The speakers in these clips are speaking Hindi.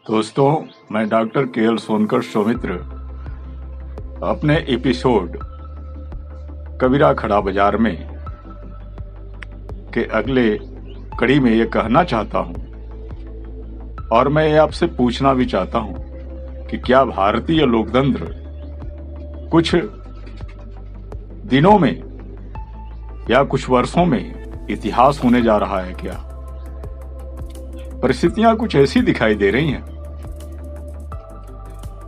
दोस्तों, मैं डॉक्टर के.एल. सोनकर सौमित्र अपने एपिसोड कबीरा खड़ा बाजार में के अगले कड़ी में ये कहना चाहता हूं और मैं ये आपसे पूछना भी चाहता हूं कि क्या भारतीय लोकतंत्र कुछ दिनों में या कुछ वर्षों में इतिहास होने जा रहा है क्या? परिस्थितियां कुछ ऐसी दिखाई दे रही हैं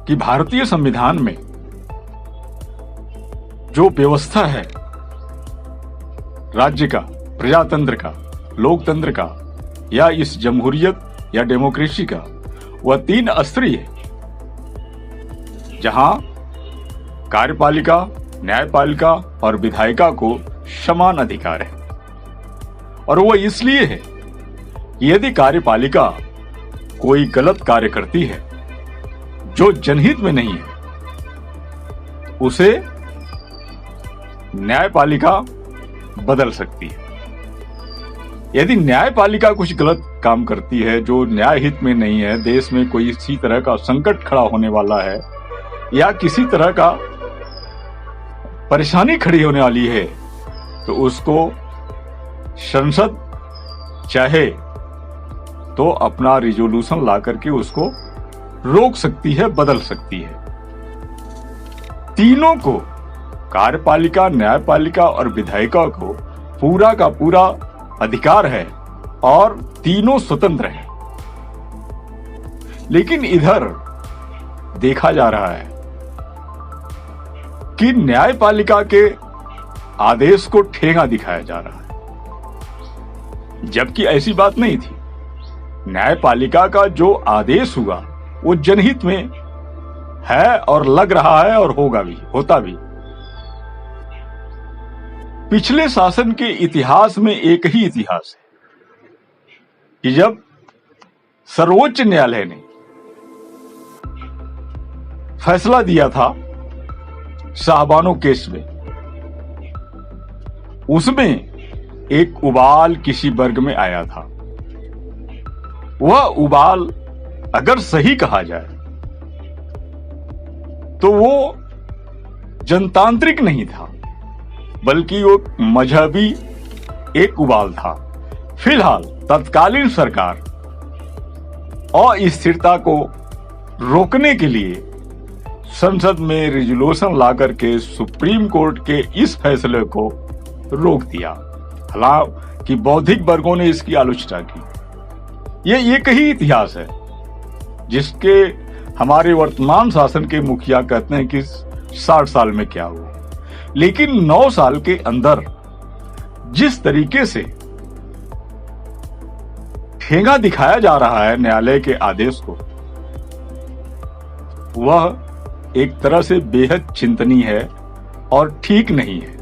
कि भारतीय संविधान में जो व्यवस्था है राज्य का, प्रजातंत्र का, लोकतंत्र का या इस जमहूरियत या डेमोक्रेसी का, वह 3 स्तरीय है, जहां कार्यपालिका, न्यायपालिका और विधायिका को समान अधिकार है। और वह इसलिए है कि यदि कार्यपालिका कोई गलत कार्य करती है जो जनहित में नहीं है, उसे न्यायपालिका बदल सकती है। यदि न्यायपालिका कुछ गलत काम करती है जो न्यायहित में नहीं है, देश में कोई इसी तरह का संकट खड़ा होने वाला है या किसी तरह का परेशानी खड़ी होने वाली है, तो उसको संसद चाहे तो अपना रिजोल्यूशन ला करके उसको रोक सकती है, बदल सकती है। तीनों को, कार्यपालिका, न्यायपालिका और विधायिका को पूरा का पूरा अधिकार है और तीनों स्वतंत्र हैं। लेकिन इधर देखा जा रहा है कि न्यायपालिका के आदेश को ठेंगा दिखाया जा रहा है, जबकि ऐसी बात नहीं थी। न्यायपालिका का जो आदेश हुआ वो जनहित में है और लग रहा है और होगा भी, होता भी। पिछले शासन के इतिहास में एक ही इतिहास है कि जब सर्वोच्च न्यायालय ने फैसला दिया था शाहबानो केस में, उसमें एक उबाल किसी वर्ग में आया था। वह उबाल अगर सही कहा जाए तो वो जनतांत्रिक नहीं था, बल्कि वो मजहबी एक उबाल था। फिलहाल तत्कालीन सरकार अस्थिरता को रोकने के लिए संसद में रिजोल्यूशन लाकर के सुप्रीम कोर्ट के इस फैसले को रोक दिया। हालांकि बौद्धिक वर्गों ने इसकी आलोचना की। ये एक ही इतिहास है जिसके हमारे वर्तमान शासन के मुखिया कहते हैं कि 60 साल में क्या हुआ, लेकिन 9 साल के अंदर जिस तरीके से ठेंगा दिखाया जा रहा है न्यायालय के आदेश को, वह एक तरह से बेहद चिंतनीय है और ठीक नहीं है।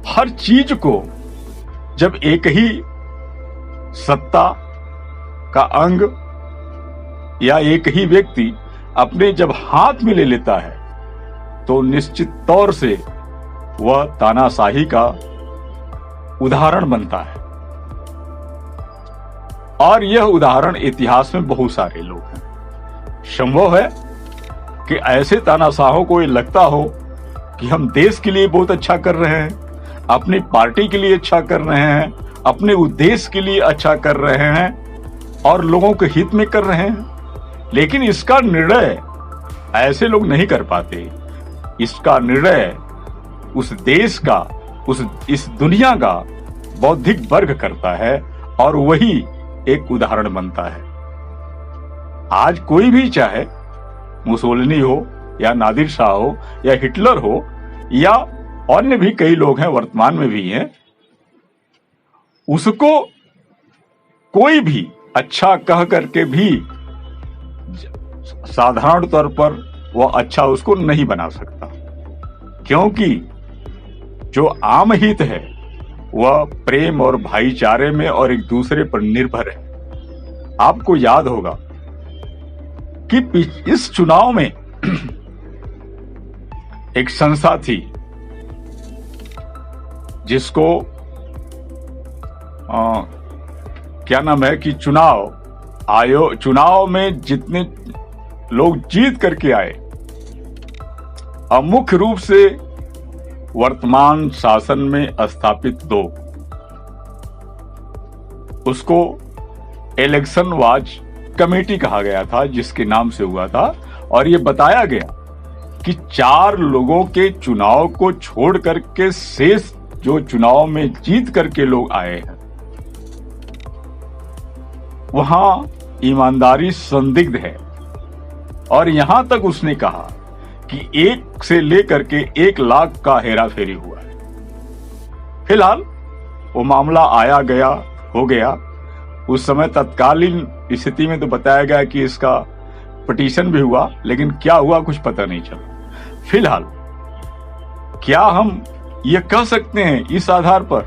हर चीज को जब एक ही सत्ता का अंग या एक ही व्यक्ति अपने जब हाथ में ले लेता है, तो निश्चित तौर से वह तानाशाही का उदाहरण बनता है। और यह उदाहरण इतिहास में बहुत सारे लोग हैं। संभव है कि ऐसे तानाशाहों को ये लगता हो कि हम देश के लिए बहुत अच्छा कर रहे हैं, अपनी पार्टी के लिए अच्छा कर रहे हैं, अपने उद्देश्य के लिए अच्छा कर रहे हैं और लोगों के हित में कर रहे हैं, लेकिन इसका निर्णय ऐसे लोग नहीं कर पाते। इसका निर्णय उस देश का, इस दुनिया का बौद्धिक वर्ग करता है और वही एक उदाहरण बनता है। आज कोई भी, चाहे मुसोलिनी हो या नादिर शाह हो या हिटलर हो या अन्य भी कई लोग हैं, वर्तमान में भी हैं, उसको कोई भी अच्छा कह करके भी साधारण तौर पर वह अच्छा उसको नहीं बना सकता, क्योंकि जो आम हित है वह प्रेम और भाईचारे में और एक दूसरे पर निर्भर है। आपको याद होगा कि इस चुनाव में एक संस्था थी जिसको क्या नाम है कि चुनाव चुनाव में जितने लोग जीत करके आए, अब मुख्य रूप से वर्तमान शासन में स्थापित 2, उसको इलेक्शन वॉच कमेटी कहा गया था, जिसके नाम से हुआ था। और ये बताया गया कि 4 लोगों के चुनाव को छोड़ करके शेष जो चुनाव में जीत करके लोग आए हैं, वहां ईमानदारी संदिग्ध है। और यहां तक उसने कहा कि 1 से लेकर के 1 लाख का हेराफेरी हुआ है। फिलहाल वो मामला आया गया, हो गया। उस समय तत्कालीन स्थिति में तो बताया गया कि इसका पिटीशन भी हुआ, लेकिन क्या हुआ कुछ पता नहीं चला। फिलहाल क्या हम ये कह सकते हैं इस आधार पर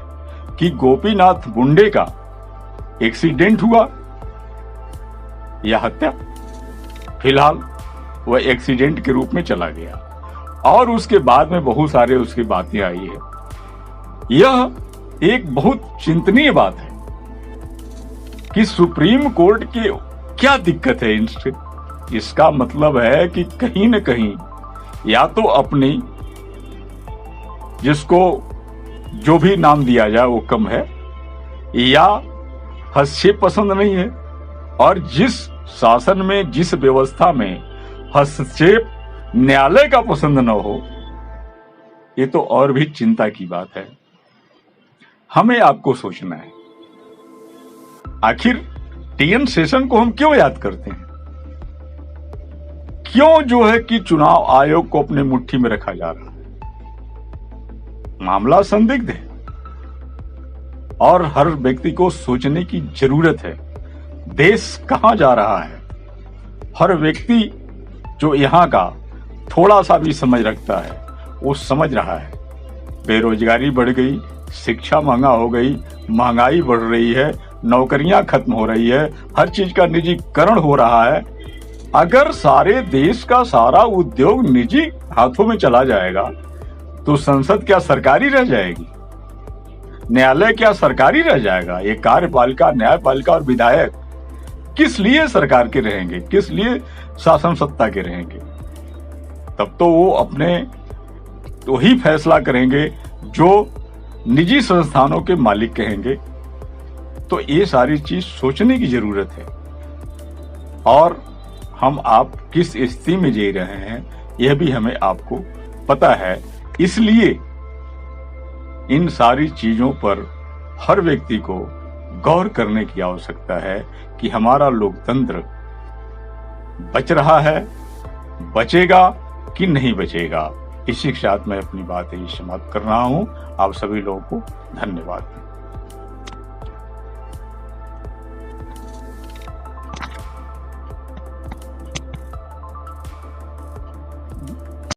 कि गोपीनाथ मुंडे का एक्सीडेंट हुआ या हत्या? फिलहाल वह एक्सीडेंट के रूप में चला गया और उसके बाद में बहुत सारे उसकी बातें आई है। यह एक बहुत चिंतनीय बात है कि सुप्रीम कोर्ट की क्या दिक्कत है इनसे। इसका मतलब है कि कहीं न कहीं या तो अपनी, जिसको जो भी नाम दिया जाए वो कम है, या हस्तक्षेप पसंद नहीं है। और जिस शासन में, जिस व्यवस्था में हस्तक्षेप न्यायालय का पसंद न हो, ये तो और भी चिंता की बात है। हमें आपको सोचना है, आखिर टीएन शेषन को हम क्यों याद करते हैं? क्यों जो है कि चुनाव आयोग को अपने मुट्ठी में रखा जा रहा है? मामला संदिग्ध है और हर व्यक्ति को सोचने की जरूरत है, देश कहां जा रहा है। हर व्यक्ति जो यहां का थोड़ा सा भी समझ रखता है वो समझ रहा है। बेरोजगारी बढ़ गई, शिक्षा महंगा हो गई, महंगाई बढ़ रही है, नौकरियां खत्म हो रही है, हर चीज का निजीकरण हो रहा है। अगर सारे देश का सारा उद्योग निजी हाथों में चला जाएगा तो संसद क्या सरकारी रह जाएगी? न्यायालय क्या सरकारी रह जाएगा? ये कार्यपालिका, न्यायपालिका और विधायक किस लिए सरकार के रहेंगे? किस लिए शासन सत्ता के रहेंगे? तब तो वो अपने तो ही फैसला करेंगे जो निजी संस्थानों के मालिक कहेंगे। तो ये सारी चीज सोचने की जरूरत है। और हम आप किस स्थिति में जी रहे हैं यह भी हमें आपको पता है। इसलिए इन सारी चीजों पर हर व्यक्ति को गौर करने की आवश्यकता है कि हमारा लोकतंत्र बच रहा है, बचेगा कि नहीं बचेगा। इसी के साथ मैं अपनी बात यही समाप्त कर रहा हूं। आप सभी लोगों को धन्यवाद।